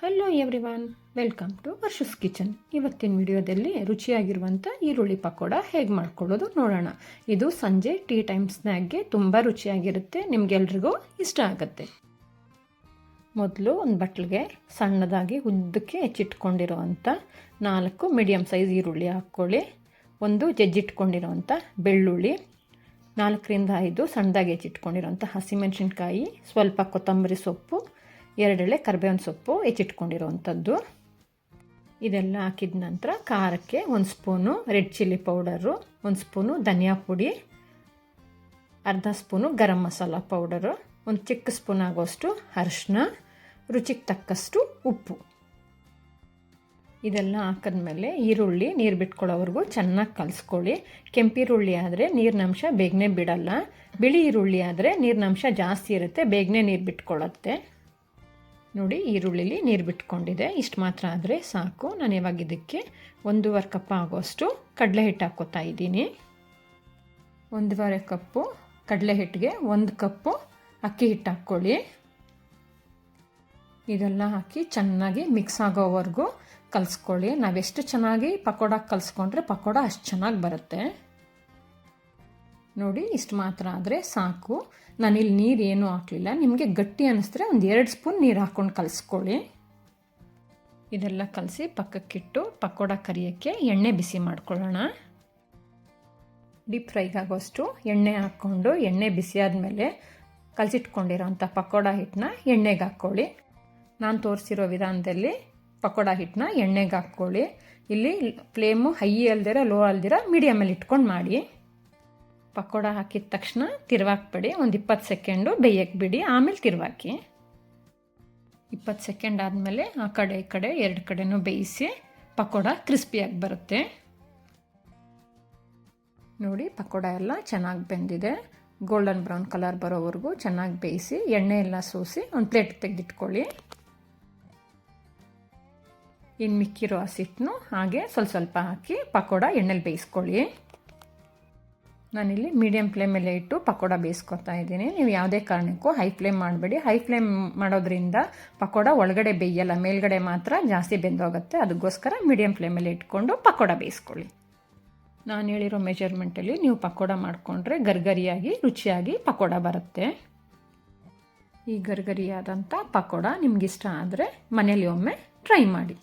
Hello everyone, welcome to Varsha's kitchen. ಇವತ್ತಿನ ವಿಡಿಯೋದಲ್ಲಿ ರುಚಿಯಾಗಿರುವಂಥ ಈರುಳ್ಳಿ ಪಕೋಡ ಹೇಗೆ ಮಾಡ್ಕೊಳ್ಳೋದು ನೋಡೋಣ. ಇದು ಸಂಜೆ ಟೀ ಟೈಮ್ ಸ್ನ್ಯಾಕ್ಗೆ ತುಂಬ ರುಚಿಯಾಗಿರುತ್ತೆ, ನಿಮಗೆಲ್ರಿಗೂ ಇಷ್ಟ ಆಗುತ್ತೆ. ಮೊದಲು ಒಂದು ಬಟ್ಲಿಗೆ ಸಣ್ಣದಾಗಿ ಉದ್ದಕ್ಕೆ ಹೆಚ್ಚಿಟ್ಕೊಂಡಿರೋವಂಥ 4 ಮೀಡಿಯಮ್ ಸೈಜ್ ಈರುಳ್ಳಿ ಹಾಕ್ಕೊಳ್ಳಿ. ಒಂದು ಜಜ್ಜಿಟ್ಕೊಂಡಿರೋವಂಥ ಬೆಳ್ಳುಳ್ಳಿ, 4ರಿಂದ 5 ಸಣ್ಣದಾಗಿ ಹೆಚ್ಚಿಟ್ಕೊಂಡಿರೋವಂಥ ಹಸಿಮೆಣಸಿನ್ಕಾಯಿ, ಸ್ವಲ್ಪ ಕೊತ್ತಂಬರಿ ಸೊಪ್ಪು, 2 ಎಳೆ ಕರಿಬೇವಿನ ಸೊಪ್ಪು ಹೆಚ್ಚಿಟ್ಕೊಂಡಿರೋವಂಥದ್ದು. ಇದೆಲ್ಲ ಹಾಕಿದ ನಂತರ ಖಾರಕ್ಕೆ 1 spoon red chilli powder, 1 spoon ಧನಿಯಾ ಪುಡಿ, ಅರ್ಧ ಸ್ಪೂನು ಗರಂ ಮಸಾಲ ಪೌಡರು, 1 ಚಿಕ್ಕ ಸ್ಪೂನ್ ಆಗೋಷ್ಟು ಅರಿಶಿನ, ರುಚಿಗೆ ತಕ್ಕಷ್ಟು ಉಪ್ಪು. ಇದೆಲ್ಲ ಹಾಕಿದ್ಮೇಲೆ ಈರುಳ್ಳಿ ನೀರು ಬಿಟ್ಕೊಳ್ಳೋವರೆಗೂ ಚೆನ್ನಾಗಿ ಕಲಿಸ್ಕೊಳ್ಳಿ. ಕೆಂಪೀರುಳ್ಳಿ ಆದರೆ ನೀರಿನಂಶ ಬೇಗನೆ ಬಿಡಲ್ಲ, ಬಿಳಿ ಈರುಳ್ಳಿ ಆದರೆ ನೀರಿನಂಶ ಜಾಸ್ತಿ ಇರುತ್ತೆ, ಬೇಗನೆ ನೀರು ಬಿಟ್ಕೊಳ್ಳುತ್ತೆ. ನೋಡಿ, ಈರುಳ್ಳಿಲಿ ನೀರು ಬಿಟ್ಕೊಂಡಿದೆ, ಇಷ್ಟು ಮಾತ್ರ ಆದರೆ ಸಾಕು. ನಾನು ಇವಾಗ ಇದಕ್ಕೆ 1.5 ಕಪ್ ಆಗೋಷ್ಟು ಕಡಲೆ ಹಿಟ್ಟು ಹಾಕ್ಕೋತಾ ಇದ್ದೀನಿ. 1.5 ಕಪ್ಪು ಕಡಲೆ ಹಿಟ್ಟಿಗೆ 1 ಕಪ್ಪು ಅಕ್ಕಿ ಹಿಟ್ಟು ಹಾಕ್ಕೊಳ್ಳಿ. ಇದೆಲ್ಲ ಹಾಕಿ ಚೆನ್ನಾಗಿ ಮಿಕ್ಸ್ ಆಗೋವರೆಗೂ ಕಲಿಸ್ಕೊಳ್ಳಿ. ನಾವೆಷ್ಟು ಚೆನ್ನಾಗಿ ಪಕೋಡ ಕಲಿಸ್ಕೊಂಡ್ರೆ ಪಕೋಡ ಅಷ್ಟು ಚೆನ್ನಾಗಿ ಬರುತ್ತೆ. ನೋಡಿ, ಇಷ್ಟು ಮಾತ್ರ ಆದರೆ ಸಾಕು. ನಾನಿಲ್ಲಿ ನೀರು ಏನೂ ಹಾಕಲಿಲ್ಲ. ನಿಮಗೆ ಗಟ್ಟಿ ಅನ್ನಿಸಿದ್ರೆ 2 ಸ್ಪೂನ್ ನೀರು ಹಾಕ್ಕೊಂಡು ಕಲಿಸ್ಕೊಳ್ಳಿ. ಇದೆಲ್ಲ ಕಲಸಿ ಪಕ್ಕಕ್ಕಿಟ್ಟು ಪಕೋಡ ಕರಿಯೋಕ್ಕೆ ಎಣ್ಣೆ ಬಿಸಿ ಮಾಡ್ಕೊಳ್ಳೋಣ. ಡೀಪ್ ಫ್ರೈಗಾಗೋಷ್ಟು ಎಣ್ಣೆ ಹಾಕ್ಕೊಂಡು ಎಣ್ಣೆ ಬಿಸಿ ಆದಮೇಲೆ ಕಲಸಿಟ್ಕೊಂಡಿರೋಂಥ ಪಕೋಡ ಹಿಟ್ಟನ್ನ ಎಣ್ಣೆಗೆ ಹಾಕ್ಕೊಳ್ಳಿ. ನಾನು ತೋರಿಸಿರೋ ವಿಧಾನದಲ್ಲಿ ಪಕೋಡ ಹಿಟ್ಟನ್ನ ಎಣ್ಣೆಗೆ ಹಾಕ್ಕೊಳ್ಳಿ. ಇಲ್ಲಿ ಫ್ಲೇಮು ಹೈ ಅಲ್ದಿರ ಲೋ ಅಲ್ದಿರ ಮೀಡಿಯಮಲ್ಲಿ ಇಟ್ಕೊಂಡು ಮಾಡಿ. ಪಕೋಡ ಹಾಕಿದ ತಕ್ಷಣ ತಿರುವಾಕ್ಬಿಡಿ, ಒಂದು 20 ಸೆಕೆಂಡು ಬೇಯಕ್ಕೆ ಬಿಡಿ, ಆಮೇಲೆ ತಿರುವಾಕಿ. 20 ಸೆಕೆಂಡ್ ಆದಮೇಲೆ ಆ ಕಡೆ ಈ ಕಡೆ 2 ಕಡೆನೂ ಬೇಯಿಸಿ ಪಕೋಡ ಕ್ರಿಸ್ಪಿಯಾಗಿ ಬರುತ್ತೆ. ನೋಡಿ, ಪಕೋಡ ಎಲ್ಲ ಚೆನ್ನಾಗಿ ಬೆಂದಿದೆ. ಗೋಲ್ಡನ್ ಬ್ರೌನ್ ಕಲರ್ ಬರೋವರೆಗೂ ಚೆನ್ನಾಗಿ ಬೇಯಿಸಿ ಎಣ್ಣೆ ಎಲ್ಲ ಸೋಸಿ ಒಂದು ಪ್ಲೇಟ್ ತೆಗೆದಿಟ್ಕೊಳ್ಳಿ. ಇನ್ನು ಮಿಕ್ಕಿರೋ ಹಸಿಟ್ಟನ್ನು ಹಾಗೆ ಸ್ವಲ್ಪ ಹಾಕಿ ಪಕೋಡ ಎಣ್ಣೆಲಿ ಬೇಯಿಸ್ಕೊಳ್ಳಿ. ನಾನಿಲ್ಲಿ ಮೀಡಿಯಮ್ ಫ್ಲೇಮಲ್ಲೇ ಇಟ್ಟು ಪಕೋಡ ಬೇಯಿಸ್ಕೊತಾ ಇದ್ದೀನಿ. ನೀವು ಯಾವುದೇ ಕಾರಣಕ್ಕೂ ಹೈ ಫ್ಲೇಮ್ ಮಾಡಬೇಡಿ. ಹೈ ಫ್ಲೇಮ್ ಮಾಡೋದ್ರಿಂದ ಪಕೋಡ ಒಳಗಡೆ ಬೇಯಲ್ಲ, ಮೇಲ್ಗಡೆ ಮಾತ್ರ ಜಾಸ್ತಿ ಬೆಂದೋಗುತ್ತೆ. ಅದಕ್ಕೋಸ್ಕರ ಮೀಡಿಯಮ್ ಫ್ಲೇಮಲ್ಲಿ ಇಟ್ಕೊಂಡು ಪಕೋಡ ಬೇಯಿಸ್ಕೊಳ್ಳಿ. ನಾನು ಹೇಳಿರೋ ಮೆಜರ್ಮೆಂಟಲ್ಲಿ ನೀವು ಪಕೋಡ ಮಾಡಿಕೊಂಡ್ರೆ ಗರ್ಗರಿಯಾಗಿ ರುಚಿಯಾಗಿ ಪಕೋಡ ಬರುತ್ತೆ. ಈ ಗರ್ಗರಿಯಾದಂಥ ಪಕೋಡ ನಿಮಗಿಷ್ಟ ಆದರೆ ಮನೇಲಿ ಒಮ್ಮೆ ಟ್ರೈ ಮಾಡಿ.